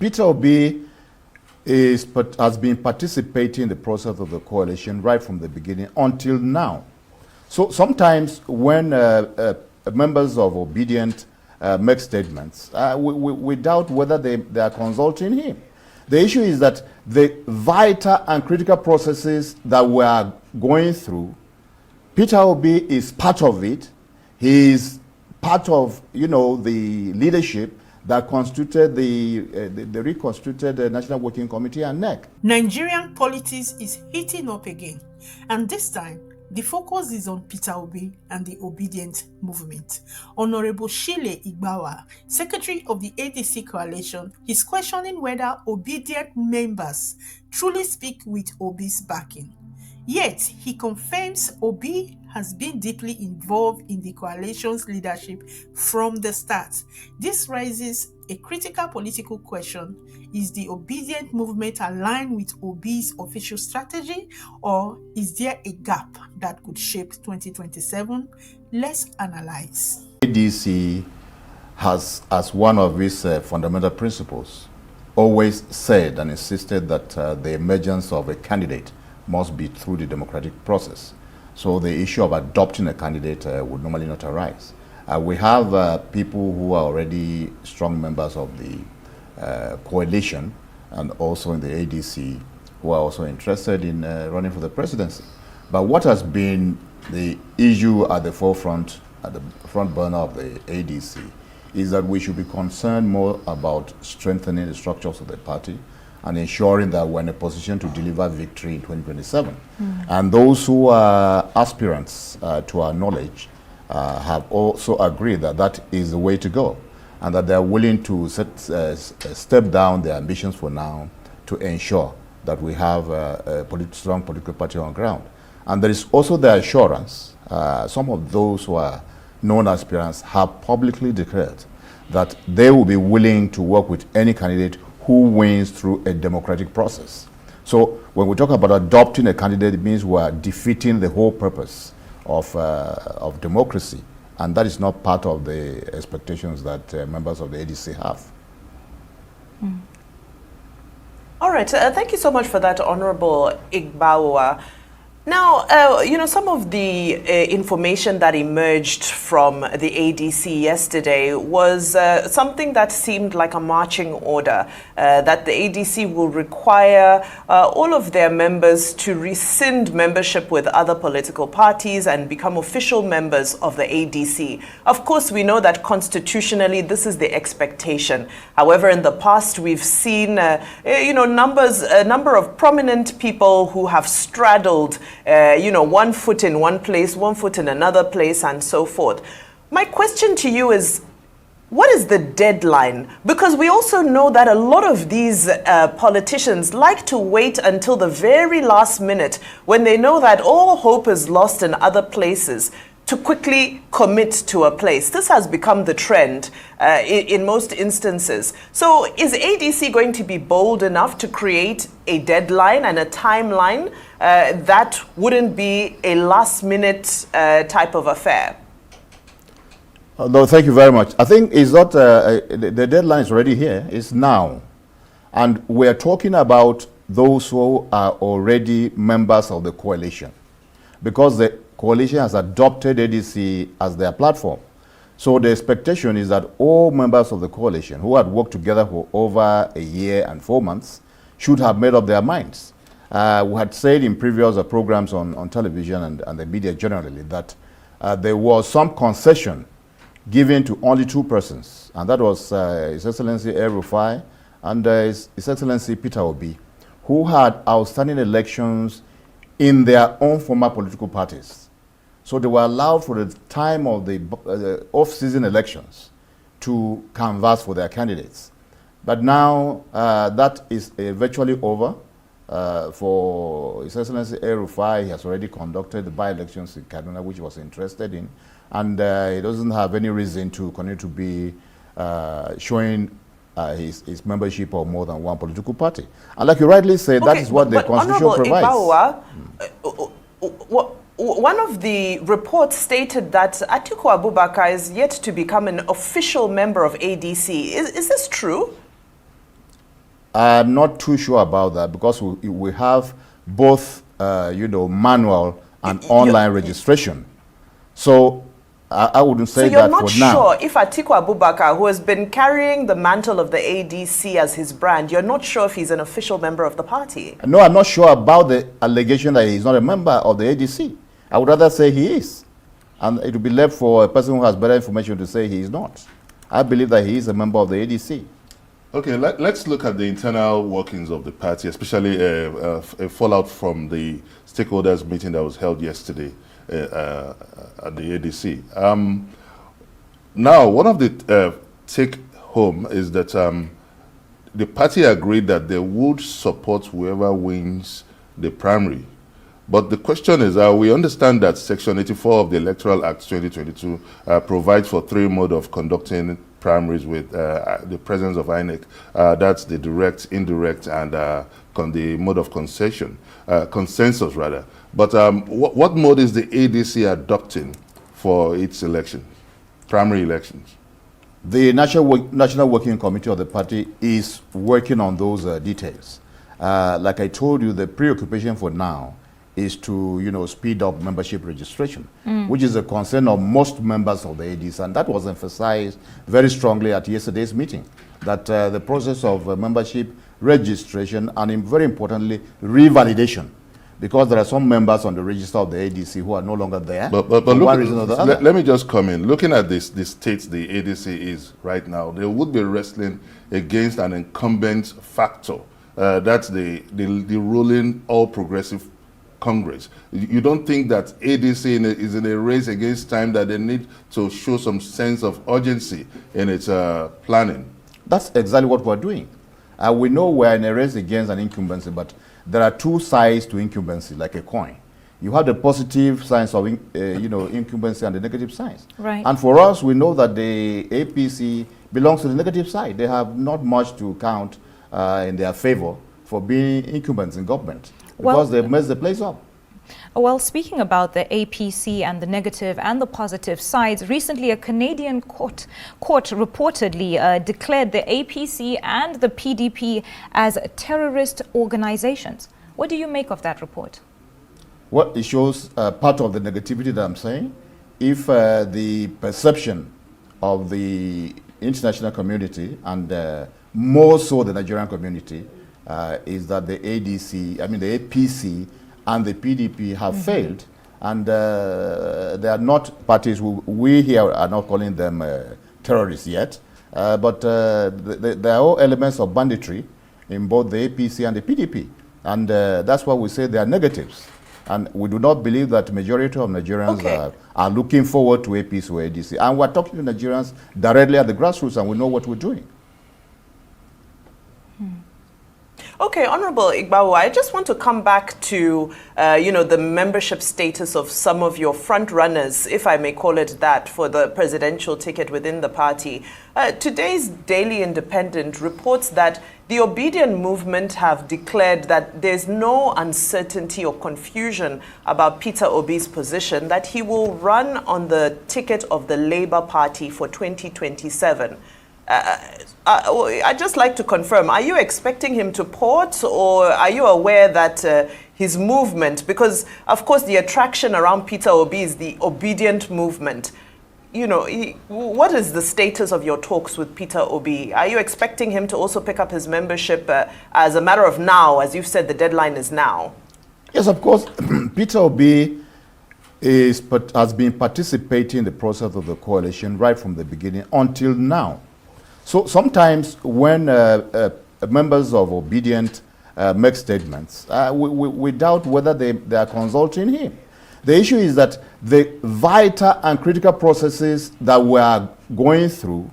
Peter Obi has been participating in the process of the coalition right from the beginning until now. So sometimes when members of Obidient make statements, we doubt whether they are consulting him. The issue is that the vital and critical processes that we are going through, Peter Obi is part of it. He is part of, the leadership that constituted the reconstituted National Working Committee and NEC. Nigerian politics is heating up again, and this time the focus is on Peter Obi and the Obidient movement. Honorable Shile Igbawa, Secretary of the ADC Coalition, is questioning whether Obidient members truly speak with Obi's backing. Yet, he confirms Obi has been deeply involved in the coalition's leadership from the start. This raises a critical political question. Is the Obidient movement aligned with Obi's official strategy, or is there a gap that could shape 2027? Let's analyze. ADC has, as one of its fundamental principles, always said and insisted that the emergence of a candidate must be through the democratic process. So the issue of adopting a candidate would normally not arise. We have people who are already strong members of the coalition and also in the ADC who are also interested in running for the presidency. But what has been the issue at the forefront, at the front burner of the ADC, is that we should be concerned more about strengthening the structures of the party and ensuring that we're in a position to deliver victory in 2027. And those who are aspirants to our knowledge have also agreed that that is the way to go, and that they're willing to step down their ambitions for now to ensure that we have a strong political party on ground. And there is also the assurance, some of those who are known aspirants have publicly declared that they will be willing to work with any candidate who wins through a democratic process. So when we talk about adopting a candidate, it means we are defeating the whole purpose of democracy, and that is not part of the expectations that members of the ADC have. All right, thank you so much for that, Honorable Igbawa. Now, some of the information that emerged from the ADC yesterday was something that seemed like a marching order, that the ADC will require all of their members to rescind membership with other political parties and become official members of the ADC. Of course, we know that constitutionally this is the expectation. However, in the past, we've seen, a number of prominent people who have straddled one foot in one place, one foot in another place, and so forth. My question to you is, what is the deadline? Because we also know that a lot of these politicians like to wait until the very last minute when they know that all hope is lost in other places to quickly commit to a place. This has become the trend in most instances. So is ADC going to be bold enough to create a deadline and a timeline that wouldn't be a last-minute type of affair? No, thank you very much. I think it's not, the deadline is already here. It's now. And we're talking about those who are already members of the coalition, because the coalition has adopted ADC as their platform. So the expectation is that all members of the coalition who had worked together for over a year and 4 months should have made up their minds. We had said in previous programs on television and the media generally that there was some concession given to only two persons, and that was His Excellency El-Rufai and His Excellency Peter Obi, who had outstanding elections in their own former political parties. So they were allowed for the time of the off-season elections to canvass for their candidates. But now that is virtually over. For His Excellency El-Rufai, he has already conducted the by-elections in Kaduna, which he was interested in, and he doesn't have any reason to continue to be showing his membership of more than one political party. And like you rightly said, that is what the Constitution provides. Ibawa, one of the reports stated that Atiku Abubakar is yet to become an official member of ADC. Is this true? I'm not too sure about that because we have both, manual and online registration. So I wouldn't say that for now. So you're not sure if Atiku Abubakar, who has been carrying the mantle of the ADC as his brand, you're not sure if he's an official member of the party? No, I'm not sure about the allegation that he's not a member of the ADC. I would rather say he is. And it will be left for a person who has better information to say he is not. I believe that he is a member of the ADC. Okay, let's look at the internal workings of the party, especially a fallout from the stakeholders meeting that was held yesterday at the ADC. Now, one of the take-home is that the party agreed that they would support whoever wins the primary. But the question is, we understand that Section 84 of the Electoral Act 2022 provides for 3 modes of conducting primaries with the presence of INEC. That's the direct, indirect, and the mode of consensus rather. But what mode is the ADC adopting for its elections, primary elections? The National Working Committee of the party is working on those details. Like I told you, the preoccupation for now is to, speed up membership registration, which is a concern of most members of the ADC, and that was emphasized very strongly at yesterday's meeting, that the process of membership registration and, very importantly, revalidation, because there are some members on the register of the ADC who are no longer there. But look, one reason or the other. Let me just come in. Looking at the states the ADC is right now, they would be wrestling against an incumbent factor. That's the ruling All Progressive Congress. You don't think that ADC is in a race against time, that they need to show some sense of urgency in its planning? That's exactly what we're doing. We know we're in a race against an incumbency, but there are 2 sides to incumbency, like a coin. You have the positive signs of incumbency and the negative signs. Right. And for us, we know that the APC belongs to the negative side. They have not much to count in their favor for being incumbents in government, because they've messed the place up. Well, speaking about the APC and the negative and the positive sides, recently a Canadian court reportedly declared the APC and the PDP as terrorist organizations. What do you make of that report? Well, it shows part of the negativity that I'm saying. If the perception of the international community, and more so the Nigerian community, is that the APC and the PDP have failed, and they are not parties who we here are not calling them terrorists yet, but there are all elements of banditry in both the APC and the PDP, and that's why we say they are negatives. And we do not believe that the majority of Nigerians are looking forward to APC or ADC. And we're talking to Nigerians directly at the grassroots, and we know what we're doing. Okay, Honorable Igbawo, I just want to come back to, the membership status of some of your front runners, if I may call it that, for the presidential ticket within the party. Today's Daily Independent reports that the Obidient movement have declared that there's no uncertainty or confusion about Peter Obi's position, that he will run on the ticket of the Labour Party for 2027. I'd just like to confirm, are you expecting him to port, or are you aware that his movement, because of course the attraction around Peter Obi is the Obidient movement, what is the status of your talks with Peter Obi? Are you expecting him to also pick up his membership as a matter of now, as you've said, the deadline is now? Yes, of course. Peter Obi has been participating in the process of the coalition right from the beginning until now. So sometimes when members of Obidient make statements, we doubt whether they are consulting him. The issue is that the vital and critical processes that we are going through,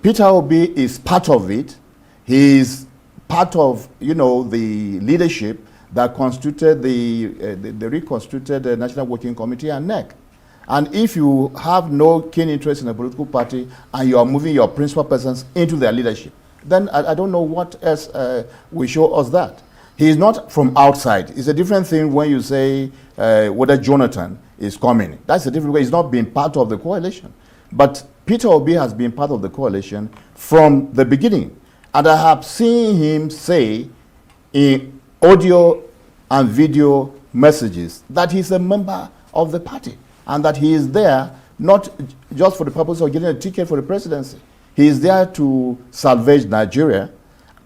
Peter Obi is part of it. He is part of, the leadership that constituted the reconstituted National Working Committee and NEC. And if you have no keen interest in a political party and you are moving your principal persons into their leadership, then I don't know what else will show us that. He is not from outside. It's a different thing when you say whether Jonathan is coming. That's a different way. He's not been part of the coalition. But Peter Obi has been part of the coalition from the beginning. And I have seen him say in audio and video messages that he's a member of the party and that he is there not just for the purpose of getting a ticket for the presidency. He is there to salvage Nigeria.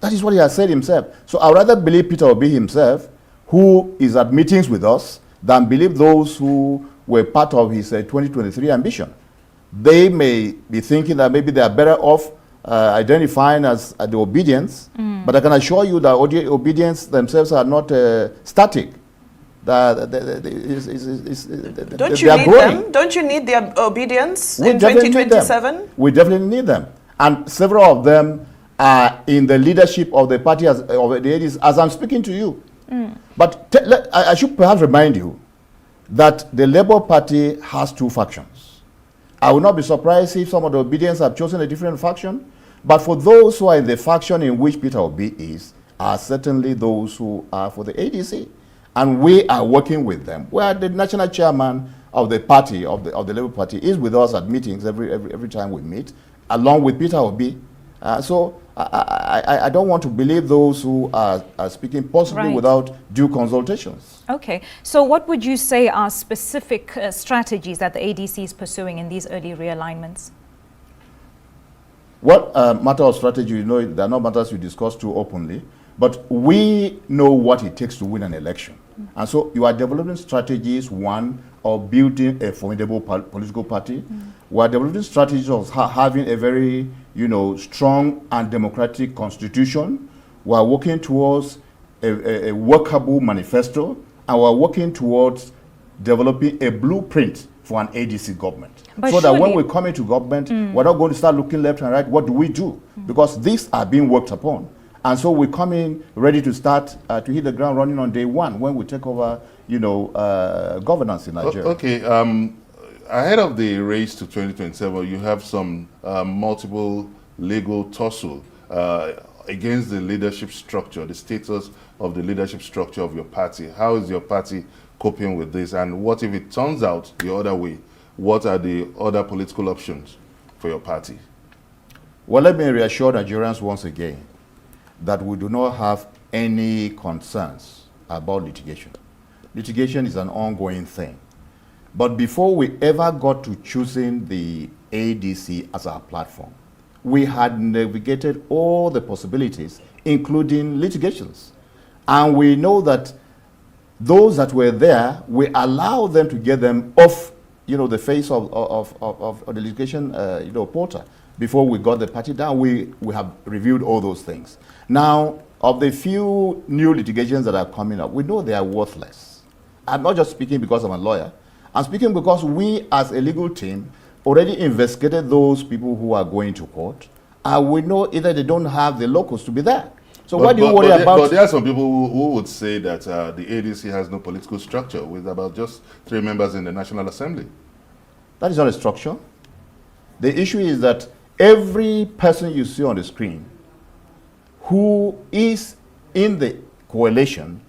That is what he has said himself. So I'd rather believe Peter Obi himself, who is at meetings with us, than believe those who were part of his 2023 ambition. They may be thinking that maybe they are better off identifying as the Obedients, but I can assure you that Obedients themselves are not static. Don't you need them? Don't you need the Obedients in 2027? We definitely need them. And several of them are in the leadership of the party of the ADC as I'm speaking to you. But I should perhaps remind you that the Labour Party has two factions. I will not be surprised if some of the Obedients have chosen a different faction, but for those who are in the faction in which Peter Obi is, are certainly those who are for the ADC. And we are working with them. Where the national chairman of the party, of the Labour Party, is with us at meetings every time we meet, along with Peter Obi. So I don't want to believe those who are speaking possibly without due consultations. Okay. So what would you say are specific strategies that the ADC is pursuing in these early realignments? Well, matter of strategy, you know, there are not matters you discuss too openly, but we know what it takes to win an election. And so you are developing strategies, one, of building a formidable political party. We are developing strategies of having a very, strong and democratic constitution. We are working towards a workable manifesto, and we are working towards developing a blueprint for an ADC government. But so that when we come into government, we're not going to start looking left and right. What do we do? Because these are being worked upon. And so we come in ready to start to hit the ground running on day one when we take over, governance in Nigeria. Okay. Ahead of the race to 2027, you have some multiple legal tussle against the leadership structure, the status of the leadership structure of your party. How is your party coping with this? And what if it turns out the other way? What are the other political options for your party? Well, let me reassure Nigerians once again that we do not have any concerns about litigation. Litigation is an ongoing thing. But before we ever got to choosing the ADC as our platform, we had navigated all the possibilities, including litigations. And we know that those that were there, we allowed them to get them off, the face of the litigation, portal. Before we got the party down, we have reviewed all those things. Now, of the few new litigations that are coming up, we know they are worthless. I'm not just speaking because I'm a lawyer. I'm speaking because we, as a legal team, already investigated those people who are going to court, and we know either they don't have the locals to be there. So what do you worry about? But there are some people who would say that the ADC has no political structure, with about just 3 members in the National Assembly. That is not a structure. The issue is that every person you see on the screen who is in the coalition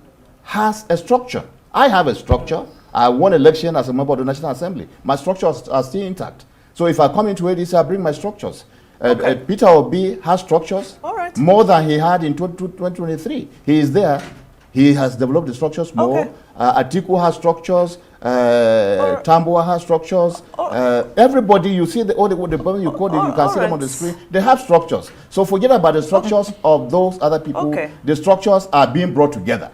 has a structure. I have a structure. I won election as a member of the National Assembly. My structures are still intact. So if I come into ADC, I bring my structures. Peter Obi has structures more than he had in 2023. He is there. He has developed the structures more. Atiku has structures. Tamboa has structures. Everybody, you see all the people you quoted, you can see them on the screen. They have structures. So forget about the structures of those other people. The structures are being brought together.